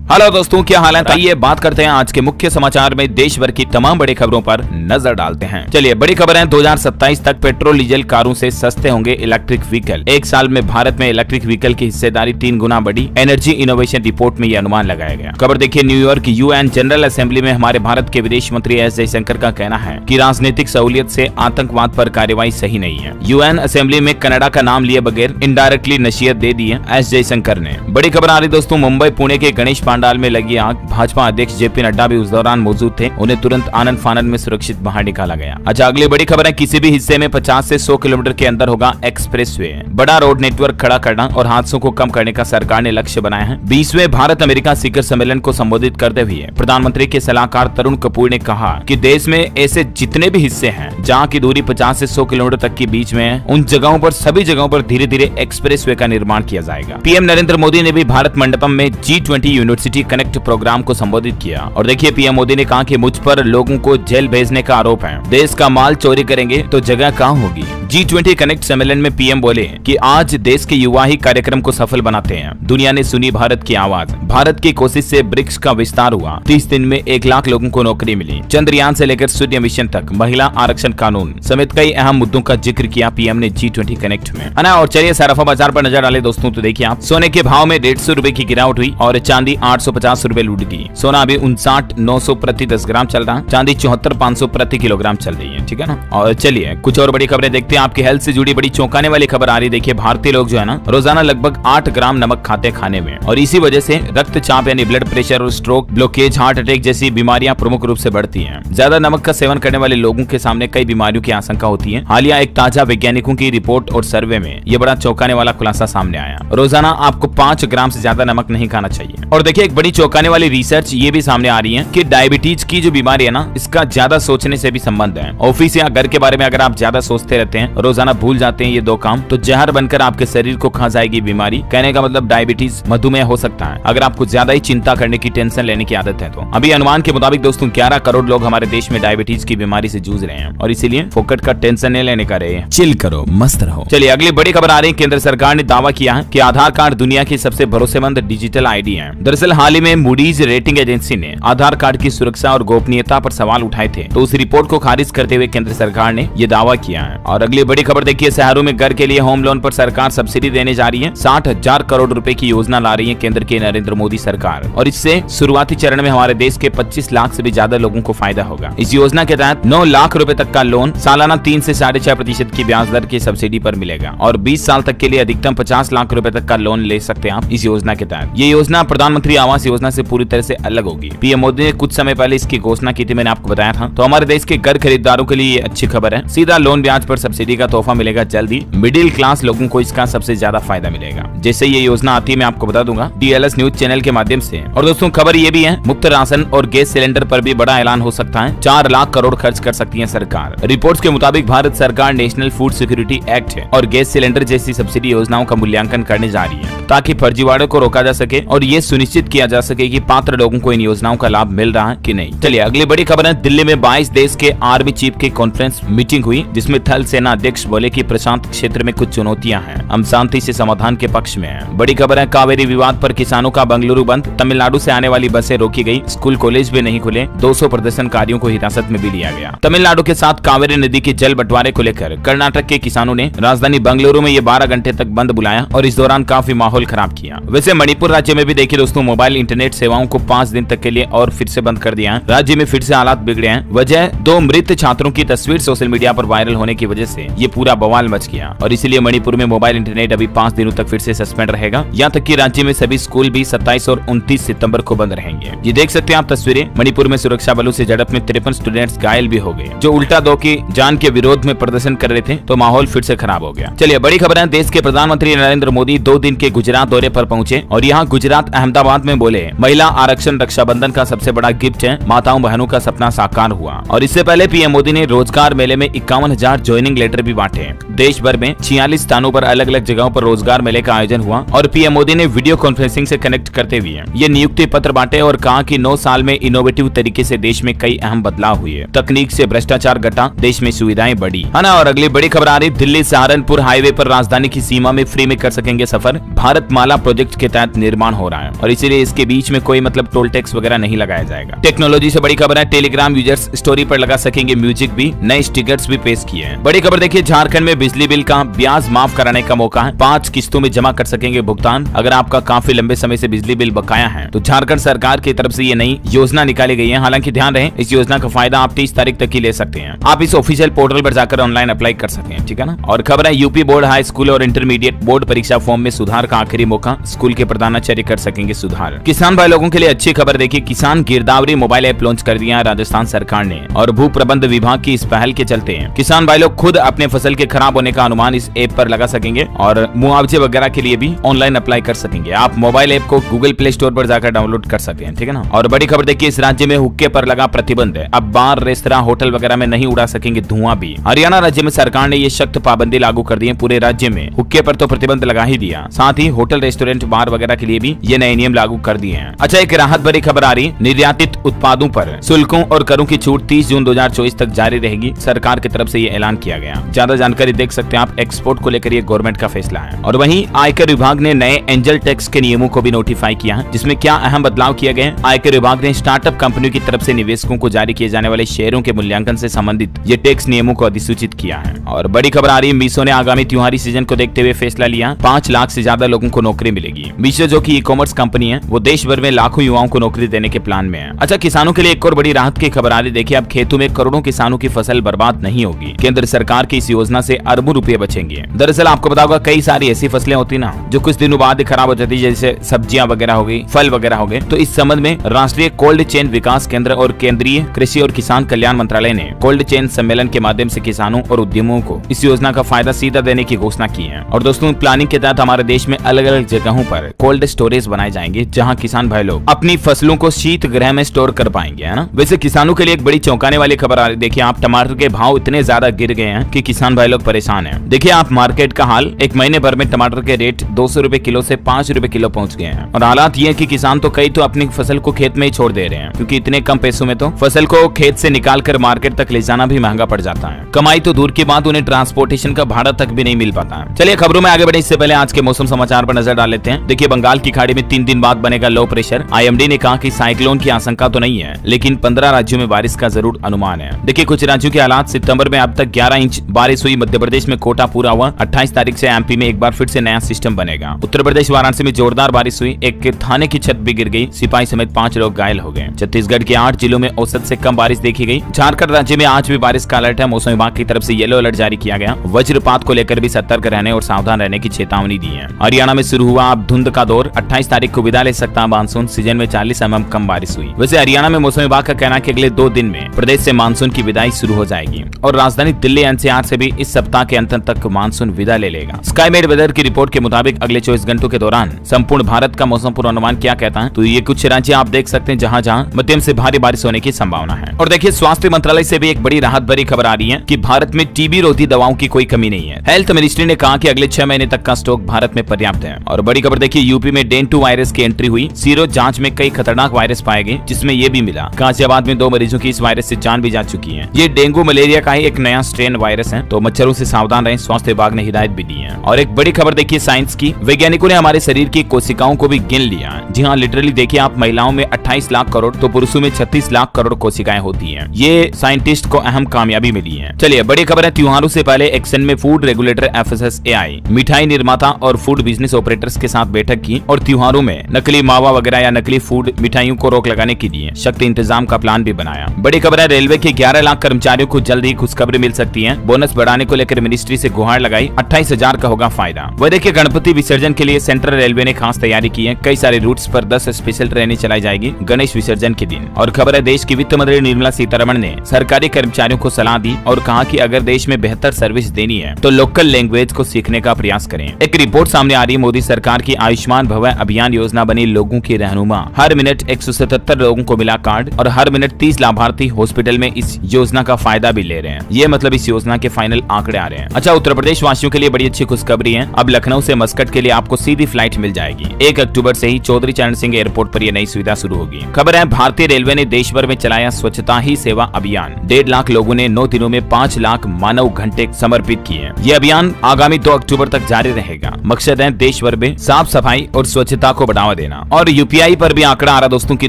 Hello दोस्तों, क्या हाल है? आइए बात करते हैं आज के मुख्य समाचार में देश भर की तमाम बड़ी खबरों पर नजर डालते हैं। चलिए, बड़ी खबर है 2027 तक पेट्रोल डीजल कारों से सस्ते होंगे इलेक्ट्रिक व्हीकल। एक साल में भारत में इलेक्ट्रिक व्हीकल की हिस्सेदारी 3 गुना बढ़ी। एनर्जी इनोवेशन रिपोर्ट में यह अनुमान लगाया गया। खबर देखिए, न्यूयॉर्क यूएन जनरल असेंबली में हमारे भारत के विदेश मंत्री एस जयशंकर का कहना है कि राजनीतिक सहूलियत से आतंकवाद पर कार्रवाई सही नहीं है। यूएन असेंबली में कनाडा का नाम लिए बगैर इनडायरेक्टली नसीहत दे दी है एस जयशंकर ने। बड़ी खबर आ रही दोस्तों, मुंबई पुणे के गणेश पंडाल में लगी आग। भाजपा अध्यक्ष जेपी नड्डा भी उस दौरान मौजूद थे। उन्हें तुरंत आनंद फानंद में सुरक्षित बाहर निकाला गया। अच्छा, अगली बड़ी खबर है, किसी भी हिस्से में 50 से 100 किलोमीटर के अंदर होगा एक्सप्रेसवे। बड़ा रोड नेटवर्क खड़ा करना और हादसों को कम करने का सरकार ने लक्ष्य बनाया है। 20वें भारत अमेरिका शिखर सम्मेलन को संबोधित करते हुए प्रधानमंत्री के सलाहकार तरुण कपूर ने कहा कि देश में ऐसे जितने भी हिस्से हैं जहां की दूरी 50 से 100 किलोमीटर तक के बीच में है, उन जगहों पर सभी जगहों पर धीरे धीरे एक्सप्रेसवे का निर्माण किया जाएगा। पीएम नरेंद्र मोदी ने भी भारत मंडपम में G20 यूनिवर्सिटी कनेक्ट प्रोग्राम को संबोधित किया। और देखिए, पीएम मोदी ने कहा कि मुझ पर लोगों को जेल भेजने का आरोप है। देश का माल चोरी करेंगे तो जगह कहां होगी। G20 कनेक्ट सम्मेलन में पीएम बोले कि आज देश के युवा ही कार्यक्रम को सफल बनाते हैं। दुनिया ने सुनी भारत की आवाज। भारत की कोशिश से ब्रिक्स का विस्तार हुआ। 30 दिन में 1 लाख लोगों को नौकरी मिली। चंद्रयान से लेकर सूर्य मिशन तक, महिला आरक्षण कानून समेत कई अहम मुद्दों का जिक्र किया पीएम ने G20 कनेक्ट में, है ना। और चलिए सराफा बाजार पर नजर डाले दोस्तों, तो देखिए आप, सोने के भाव में 150 रुपए की गिरावट हुई और चांदी 850 रुपए लूट गई। सोना अभी 59,900 प्रति 10 ग्राम चल रहा है। चांदी 74,500 प्रति किलोग्राम चल रही है, ठीक है ना। और चलिए कुछ और बड़ी खबरें देखते हैं। आपकी हेल्थ से जुड़ी बड़ी चौंकाने वाली खबर आ रही। देखिए, भारतीय लोग जो है ना, रोजाना लगभग 8 ग्राम नमक खाते खाने में, और इसी वजह से रक्तचाप यानी ब्लड प्रेशर और स्ट्रोक, ब्लॉकेज, हार्ट अटैक जैसी बीमारियां प्रमुख रूप से बढ़ती हैं। ज्यादा नमक का सेवन करने वाले लोगों के सामने कई बीमारियों की आशंका होती है। हालिया एक ताजा वैज्ञानिकों की रिपोर्ट और सर्वे में ये बड़ा चौंकाने वाला खुलासा सामने आया। रोजाना आपको 5 ग्राम से ज्यादा नमक नहीं खाना चाहिए। और देखिए, एक बड़ी चौंकाने वाली रिसर्च ये भी सामने आ रही है कि डायबिटीज की जो बीमारी है ना, इसका ज्यादा सोचने से भी संबंध है। ऑफिस या घर के बारे में अगर आप ज्यादा सोचते रहते हैं, रोजाना भूल जाते हैं ये 2 काम, तो जहर बनकर आपके शरीर को खा जाएगी बीमारी। कहने का मतलब डायबिटीज, मधुमेह हो सकता है अगर आपको ज्यादा ही चिंता करने की, टेंशन लेने की आदत है तो। अभी अनुमान के मुताबिक दोस्तों 11 करोड़ लोग हमारे देश में डायबिटीज की बीमारी से जूझ रहे हैं, और इसीलिए फोकट का टेंशन नहीं लेने का रहे, चिल करो, मस्त रहो। चलिए अगली बड़ी खबर आ रही है। केंद्र सरकार ने दावा किया है कि आधार कार्ड दुनिया की सबसे भरोसेमंद डिजिटल आईडी है। दरअसल हाल ही में मूडीज रेटिंग एजेंसी ने आधार कार्ड की सुरक्षा और गोपनीयता पर सवाल उठाए थे, तो उस रिपोर्ट को खारिज करते हुए केंद्र सरकार ने यह दावा किया है। और अगली बड़ी खबर देखिए, शहरों में घर के लिए होम लोन पर सरकार सब्सिडी देने जा रही है। 60,000 करोड़ रुपए की योजना ला रही है केंद्र की नरेंद्र मोदी सरकार, और इससे शुरुआती चरण में हमारे देश के 25 लाख से भी ज्यादा लोगों को फायदा होगा। इस योजना के तहत 9 लाख रुपए तक का लोन सालाना 3 से 6.5% की ब्याज दर की सब्सिडी पर मिलेगा, और 20 साल तक के लिए अधिकतम 50 लाख रुपए तक का लोन ले सकते हैं आप इस योजना के तहत। ये योजना प्रधानमंत्री आवास योजना से पूरी तरह से अलग होगी। पीएम मोदी ने कुछ समय पहले इसकी घोषणा की थी, मैंने आपको बताया था। तो हमारे देश के घर खरीदारों के लिए ये अच्छी खबर है। सीधा लोन ब्याज पर सब्सिडी का तोहफा मिलेगा जल्दी। मिडिल क्लास लोगों को इसका सबसे ज्यादा फायदा मिलेगा। जैसे ये योजना आती है मैं आपको बता दूंगा DLS न्यूज चैनल के माध्यम से। और दोस्तों खबर ये भी है, मुफ्त राशन और गैस सिलेंडर पर भी बड़ा ऐलान हो सकता है। 4 लाख करोड़ खर्च कर सकती है सरकार। रिपोर्ट्स के मुताबिक भारत सरकार नेशनल फूड सिक्योरिटी एक्ट और गैस सिलेंडर जैसी सब्सिडी योजनाओं का मूल्यांकन करने जा रही है, ताकि फर्जीवाड़े को रोका जा सके और ये सुनिश्चित किया जा सके कि पात्र लोगों को इन योजनाओं का लाभ मिल रहा है कि नहीं। चलिए अगली बड़ी खबर है, दिल्ली में 22 देश के आर्मी चीफ की कॉन्फ्रेंस मीटिंग हुई, जिसमें थल सेना अध्यक्ष बोले कि प्रशांत क्षेत्र में कुछ चुनौतियां हैं, हम शांति से समाधान के पक्ष में हैं। बड़ी खबर है, कावेरी विवाद पर किसानों का बेंगलुरु बंद। तमिलनाडु से आने वाली बसें रोकी गई, स्कूल कॉलेज भी नहीं खुले। 200 प्रदर्शनकारियों को हिरासत में भी लिया गया। तमिलनाडु के साथ कावेरी नदी के जल बंटवारे को लेकर कर्नाटक के किसानों ने राजधानी बेंगलुरु में ये 12 घंटे तक बंद बुलाया और इस दौरान काफी माहौल खराब किया। वैसे मणिपुर राज्य में भी देखिए दोस्तों, मोबाइल इंटरनेट सेवाओं को 5 दिन तक के लिए और फिर से बंद कर दिया है। राज्य में फिर से हालात बिगड़े हैं। वजह 2 मृत छात्रों की तस्वीर सोशल मीडिया पर वायरल होने की वजह से ये पूरा बवाल मच गया, और इसीलिए मणिपुर में मोबाइल इंटरनेट अभी 5 दिनों तक फिर से सस्पेंड रहेगा। यहाँ तक कि राज्य में सभी स्कूल भी 27 और 29 सितंबर को बंद रहेंगे। ये देख सकते हैं आप तस्वीरें। मणिपुर में सुरक्षा बलों से झड़प में 53 स्टूडेंट्स घायल भी हो गए, जो उल्टा 2 की जान के विरोध में प्रदर्शन कर रहे थे, तो माहौल फिर से खराब हो गया। चलिए बड़ी खबर है, देश के प्रधानमंत्री नरेंद्र मोदी 2 दिन के गुजरात दौरे पर पहुंचे और यहाँ गुजरात अहमदाबाद में बोले, महिला आरक्षण रक्षाबंधन का सबसे बड़ा गिफ्ट है, माताओं बहनों का सपना साकार हुआ। और इससे पहले पीएम मोदी ने रोजगार मेले में 51,000 ज्वाइनिंग लेटर भी बांटे। देश भर में 46 स्थानों पर अलग अलग जगहों पर रोजगार मेले का आयोजन हुआ और पीएम मोदी ने वीडियो कॉन्फ्रेंसिंग से कनेक्ट करते हुए ये नियुक्ति पत्र बांटे और कहा कि 9 साल में इनोवेटिव तरीके से देश में कई अहम बदलाव हुए, तकनीक से भ्रष्टाचार घटा, देश में सुविधाएं बढ़ी, है ना। और अगली बड़ी खबर आ रही, दिल्ली सहारनपुर हाईवे पर राजधानी की सीमा में फ्री में कर सकेंगे सफर। भारत माला प्रोजेक्ट के तहत निर्माण हो रहा है और इसीलिए इसलिए इसके बीच में कोई मतलब टोल टैक्स वगैरह नहीं लगाया जाएगा। टेक्नोलॉजी से बड़ी खबर है, टेलीग्राम यूजर्स स्टोरी पर लगा सकेंगे म्यूजिक भी, नए स्टिकर्स भी पेश किए हैं। बड़ी खबर देखिए, झारखंड में बिजली बिल का ब्याज माफ कराने का मौका है, 5 किस्तों में जमा कर सकेंगे भुगतान। अगर आपका काफी लंबे समय से बिजली बिल बकाया है तो झारखंड सरकार की तरफ से ये नई योजना निकाली गई है। हालांकि ध्यान रहे, इस योजना का फायदा आप 30 तारीख तक ही ले सकते हैं। आप इस ऑफिशियल पोर्टल पर जाकर ऑनलाइन अप्लाई कर सकते हैं, ठीक है ना। और खबर है, यूपी बोर्ड हाई स्कूल और इंटरमीडिएट बोर्ड परीक्षा फॉर्म में सुधार का आखिरी मौका, स्कूल के प्रधानाचार्य कर सकेंगे सुधार। किसान भाई लोगों के लिए अच्छी खबर देखिए, किसान गिरदावरी मोबाइल ऐप लॉन्च कर दिया राजस्थान सरकार ने और भू प्रबंध विभाग की इस पहल के चलते हैं किसान भाई लोग खुद अपने फसल के खराब होने का अनुमान इस ऐप पर लगा सकेंगे और मुआवजे वगैरह के लिए भी ऑनलाइन अप्लाई कर सकेंगे। आप मोबाइल ऐप को गूगल प्ले स्टोर पर जाकर डाउनलोड कर सकते हैं, ठीक है ना। और बड़ी खबर देखिए, इस राज्य में हुक्के पर लगा प्रतिबंध है, अब बार रेस्तरां होटल वगैरह में नहीं उड़ा सकेंगे धुआं भी। हरियाणा राज्य में सरकार ने ये सख्त पाबंदी लागू कर दी है पूरे राज्य में, हुक्के पर तो प्रतिबंध लगा ही दिया, साथ ही होटल रेस्टोरेंट बार वगैरह के लिए भी ये नए नियम लागू कर दिए हैं। अच्छा, एक राहत भरी खबर आ रही, निर्यातित उत्पादों पर शुल्कों और करों की छूट 30 जून 2024 तक जारी रहेगी, सरकार की तरफ से ये ऐलान किया गया। ज्यादा जानकारी देख सकते हैं आप, एक्सपोर्ट को लेकर ये गवर्नमेंट का फैसला है। और वहीं आयकर विभाग ने नए एंजल टैक्स के नियमों को भी नोटिफाई किया है, जिसमें क्या अहम बदलाव किए गए। आयकर विभाग ने स्टार्टअप कंपनियों की तरफ से निवेशकों को जारी किए जाने वाले शेयरों के मूल्यांकन से संबंधित ये टैक्स नियमों को अधिसूचित किया है। और बड़ी खबर आ रही है, मीशो ने आगामी त्योहारी सीजन को देखते हुए फैसला लिया, 5 लाख से ज्यादा लोगों को नौकरी मिलेगी। मीशो जो की ई कॉमर्स कंपनी है, वो देश भर में लाखों युवाओं को नौकरी देने के प्लान में है। अच्छा, किसानों के लिए एक और बड़ी राहत की खबर आ रही, देखिए अब खेतों में करोड़ों किसानों की फसल बर्बाद नहीं होगी, केंद्र सरकार की इस योजना से अरबों रुपए बचेंगे। दरअसल आपको बताऊंगा, कई सारी ऐसी फसलें होती ना जो कुछ दिनों बाद खराब हो जाती है, जैसे सब्जियां वगैरह हो गई, फल वगैरह हो गए। तो इस संबंध में राष्ट्रीय कोल्ड चेन विकास केंद्र और केंद्रीय कृषि और किसान कल्याण मंत्रालय ने कोल्ड चेन सम्मेलन के माध्यम से किसानों और उद्यमों को इस योजना का फायदा सीधा देने की घोषणा की है। और दोस्तों, प्लानिंग के तहत हमारे देश में अलग अलग जगहों पर कोल्ड स्टोरेज बनाए जाएंगे, जहां किसान भाई लोग अपनी फसलों को शीत गृह में स्टोर कर पाएंगे, है ना। वैसे किसानों के लिए एक बड़ी चौंकाने वाली खबर आ रही, देखिए आप, टमाटर के भाव इतने ज्यादा गिर गए हैं कि किसान भाई लोग परेशान हैं। देखिए आप मार्केट का हाल, एक महीने भर में टमाटर के रेट 200 रुपए किलो से 5 रुपए किलो पहुंच गए हैं। और हालात ये है कि किसान तो कई तो अपनी फसल को खेत में ही छोड़ दे रहे हैं, क्योंकि इतने कम पैसों में तो फसल को खेत से निकाल कर मार्केट तक ले जाना भी महंगा पड़ जाता है। कमाई तो दूर की बात, उन्हें ट्रांसपोर्टेशन का भाड़ा तक भी नहीं मिल पाता है। चलिए खबरों में आगे बढ़े, इससे पहले आज के मौसम समाचार पर नजर डाल लेते हैं। देखिए, बंगाल की खाड़ी में 3 दिन बाद बनेगा लो प्रेशर। आईएमडी ने कहा कि साइक्लोन की आशंका तो नहीं है, लेकिन 15 राज्यों में बारिश का जरूर अनुमान है। देखिए कुछ राज्यों के हालात, सितंबर में अब तक 11 इंच बारिश हुई, मध्य प्रदेश में कोटा पूरा हुआ। 28 तारीख से एमपी में एक बार फिर से नया सिस्टम बनेगा। उत्तर प्रदेश वाराणसी में जोरदार बारिश हुई, एक थाने की छत भी गिर गई, सिपाही समेत 5 लोग घायल हो गए। छत्तीसगढ़ के 8 जिलों में औसत से कम बारिश देखी गई। झारखंड राज्य में आज भी बारिश का अलर्ट है, मौसम विभाग की तरफ से येलो अलर्ट जारी किया गया। वज्रपात को लेकर भी सतर्क रहने और सावधान रहने की चेतावनी दी है। हरियाणा में शुरू हुआ अब धुंध का दौर, 28 तारीख को विदा ले सकता है मानसून, सीजन में 40 mm कम बारिश हुई। वैसे हरियाणा में मौसम विभाग का कहना है कि अगले 2 दिन में प्रदेश से मानसून की विदाई शुरू हो जाएगी और राजधानी दिल्ली एनसीआर से भी इस सप्ताह के अंत तक मानसून विदा ले लेगा। स्काईमेड वेदर की रिपोर्ट के मुताबिक अगले 24 घंटों के दौरान संपूर्ण भारत का मौसम पूर्वानुमान क्या कहता है, तो ये कुछ राज्य आप देख सकते हैं जहां जहां मध्यम से भारी बारिश होने की संभावना है। और देखिए स्वास्थ्य मंत्रालय से भी एक बड़ी राहत भरी खबर आ रही है कि भारत में टीबी रोधी दवाओं की कोई कमी नहीं है। हेल्थ मिनिस्ट्री ने कहा कि अगले 6 महीने तक का स्टॉक भारत में पर्याप्त है। और बड़ी खबर देखिए, यूपी में डेंगू वायरस की एंट्री हुई, सीरो जांच में कई खतरनाक वायरस पाए गए, जिसमें ये भी मिला गाजियाबाद में 2 मरीजों की इस वायरस से जान भी जा चुकी है। ये डेंगू मलेरिया का ही एक नया स्ट्रेन वायरस है, तो मच्छरों से सावधान रहें, स्वास्थ्य विभाग ने हिदायत भी दी है। और एक बड़ी खबर देखिए साइंस की, वैज्ञानिकों ने हमारे शरीर की कोशिकाओं को भी गिन लिया। जी हाँ, लिटरली देखिए आप, महिलाओं में 28 लाख करोड़ तो पुरुषों में 36 लाख करोड़ कोशिकाएं होती हैं। ये साइंटिस्ट को अहम कामयाबी मिली है। चलिए बड़ी खबर है, त्योहारों से पहले एक्शन में फूड रेगुलेटर FSSAI मिठाई निर्माता और फूड बिजनेस ऑपरेटर्स के साथ बैठक की और त्योहारों में नकली मावा वगैरह या नकली फूड मिठाइयों को रोक लगाने के लिए सख्त इंतजाम का प्लान भी बनाया। बड़ी खबर है, रेलवे के 11 लाख कर्मचारियों को जल्द ही खुशखबरी मिल सकती है। बोनस बढ़ाने को लेकर मिनिस्ट्री से गुहार लगाई, 28,000 का होगा फायदा। वह देखिए गणपति विसर्जन के लिए सेंट्रल रेलवे ने खास तैयारी की है, कई सारे रूट्स पर 10 स्पेशल ट्रेनें चलाई जाएगी गणेश विसर्जन के दिन। और खबर है, देश की वित्त मंत्री निर्मला सीतारमण ने सरकारी कर्मचारियों को सलाह दी और कहा कि अगर देश में बेहतर सर्विस देनी है तो लोकल लैंग्वेज को सीखने का प्रयास करें। एक रिपोर्ट सामने आ रही है, मोदी सरकार की आयुष्मान भव अभियान योजना बनी लोगों की रहनुमा। हर मिनट 177 लोगों को मिला कार्ड और हर मिनट 30 लाभार्थी हॉस्पिटल में इस योजना का फायदा भी ले रहे हैं। ये मतलब इस योजना के फाइनल आंकड़े आ रहे हैं। अच्छा, उत्तर प्रदेश वासियों के लिए बड़ी अच्छी खुशखबरी है, अब लखनऊ से मस्कट के लिए आपको सीधी फ्लाइट मिल जाएगी। 1 अक्टूबर से ही चौधरी चरण सिंह एयरपोर्ट पर यह नई सुविधा शुरू होगी। खबर है, भारतीय रेलवे ने देश भर में चलाया स्वच्छता ही सेवा अभियान। 1.5 लाख लोगों ने 9 दिनों में 5 लाख मानव घंटे समर्पित किए। यह अभियान आगामी 2 अक्टूबर तक जारी रहेगा। मकसद है देश भर में साफ सफाई और स्वच्छता को बढ़ावा देना। लेना। और यूपीआई पर भी आंकड़ा आ रहा दोस्तों की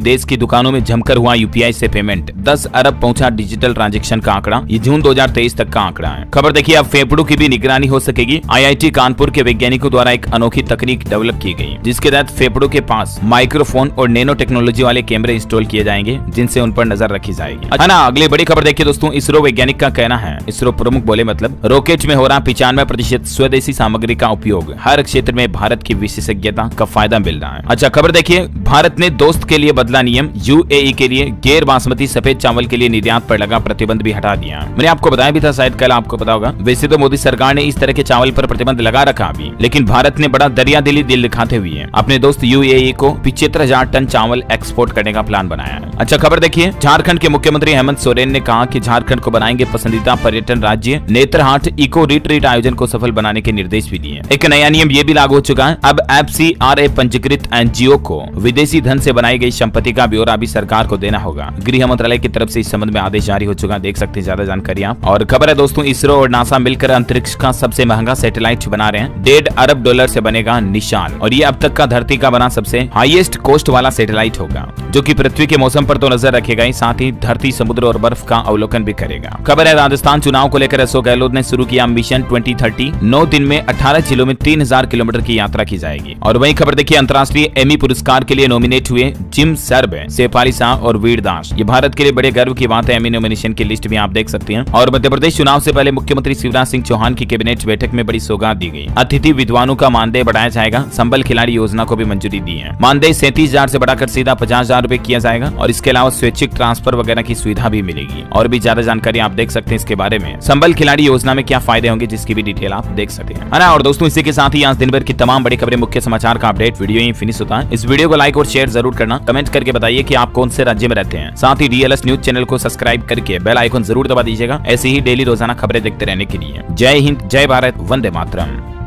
देश की दुकानों में जमकर हुआ यूपीआई से पेमेंट, 10 अरब पहुंचा डिजिटल ट्रांजैक्शन का आंकड़ा। ये जून 2023 तक का आंकड़ा है। खबर देखिए, अब फेफड़ों की भी निगरानी हो सकेगी। आईआईटी कानपुर के वैज्ञानिकों द्वारा एक अनोखी तकनीक डेवलप की गई, जिसके तहत फेफड़ों के पास माइक्रोफोन और नैनो टेक्नोलॉजी वाले कैमरे इंस्टॉल किए जाएंगे, जिनसे उन पर नजर रखी जाएगी, है ना। अगली बड़ी खबर देखिए दोस्तों, इसरो वैज्ञानिक का कहना है, इसरो प्रमुख बोले मतलब रॉकेट में हो रहा 95% स्वदेशी सामग्री का उपयोग, हर क्षेत्र में भारत की विशेषज्ञता का फायदा मिल रहा है। अच्छा खबर देखिए, भारत ने दोस्त के लिए बदला नियम, यूएई के लिए गैर बासमती सफेद चावल के लिए निर्यात पर लगा प्रतिबंध भी हटा दिया। मैंने आपको बताया भी था, शायद कल आपको पता होगा। वैसे तो मोदी सरकार ने इस तरह के चावल पर प्रतिबंध लगा रखा अभी, लेकिन भारत ने बड़ा दरियादिली दिल दिखाते हुए अपने दोस्त यूएई को 75,000 टन चावल एक्सपोर्ट करने का प्लान बनाया है। अच्छा खबर देखिए, झारखंड के मुख्यमंत्री हेमंत सोरेन ने कहा कि झारखंड को बनाएंगे पसंदीदा पर्यटन राज्य, नेत्रहाट इको रिट्रीट आयोजन को सफल बनाने के निर्देश भी दिए। एक नया नियम ये भी लागू हो चुका है, अब एफसीआरए पंजीकृत एनजीओ को विदेशी धन से बनाई गई संपत्ति का ब्यौरा भी सरकार को देना होगा। गृह मंत्रालय की तरफ से इस संबंध में आदेश जारी हो चुका है, देख सकते हैं ज्यादा जानकारी आप। और खबर है दोस्तों, इसरो और नासा मिलकर अंतरिक्ष का सबसे महंगा सैटेलाइट बना रहे हैं, $1.5 अरब से बनेगा निशान, और ये अब तक का धरती का बना सबसे हाईएस्ट कॉस्ट वाला सैटेलाइट होगा, जो कि पृथ्वी के मौसम पर तो नजर रखेगा ही, साथ ही धरती, समुद्र और बर्फ का अवलोकन भी करेगा। खबर है, राजस्थान चुनाव को लेकर अशोक गहलोत ने शुरू किया मिशन 2030, 9 दिन में 18 जिलों में 3000 किलोमीटर की यात्रा की जाएगी। और वही खबर देखिए, अंतर्राष्ट्रीय एमी पुरस्कार के लिए नॉमिनेट हुए जिम सर्ब, शेफाली शाह और वीर दास, ये भारत के लिए बड़े गर्व की बात है। एमी नॉमिनेशन की लिस्ट भी आप देख सकते हैं। और मध्य प्रदेश चुनाव से पहले मुख्यमंत्री शिवराज सिंह चौहान की कैबिनेट बैठक में बड़ी सौगात दी गई, अतिथि विद्वानों का मानदेय बढ़ाया जाएगा, संबल खिलाड़ी योजना को भी मंजूरी दी है। मानदेय 37,000 से बढ़ाकर सीधा 50,000 रुपए किया जाएगा, और इसके अलावा स्वैच्छिक ट्रांसफर वगैरह की सुविधा भी मिलेगी। और भी ज्यादा जानकारी आप देख सकते हैं इसके बारे में, संबल खिलाड़ी योजना में क्या फायदे होंगे, जिसकी भी डिटेल आप देख सकते हैं, है ना। और दोस्तों इसी के साथ ही आज दिन भर की तमाम बड़ी खबरें, मुख्य समाचार का अपडेट वीडियो यहीं फिनिश होता है। इस वीडियो को लाइक और शेयर जरूर करना, कमेंट करके बताइए कि आप कौन से राज्य में रहते हैं। साथ ही डीएलएस न्यूज चैनल को सब्सक्राइब करके बेल आइकन जरूर दबा दीजिएगा, ऐसे ही डेली रोजाना खबरें देखते रहने के लिए। जय हिंद, जय भारत, वंदे मातरम।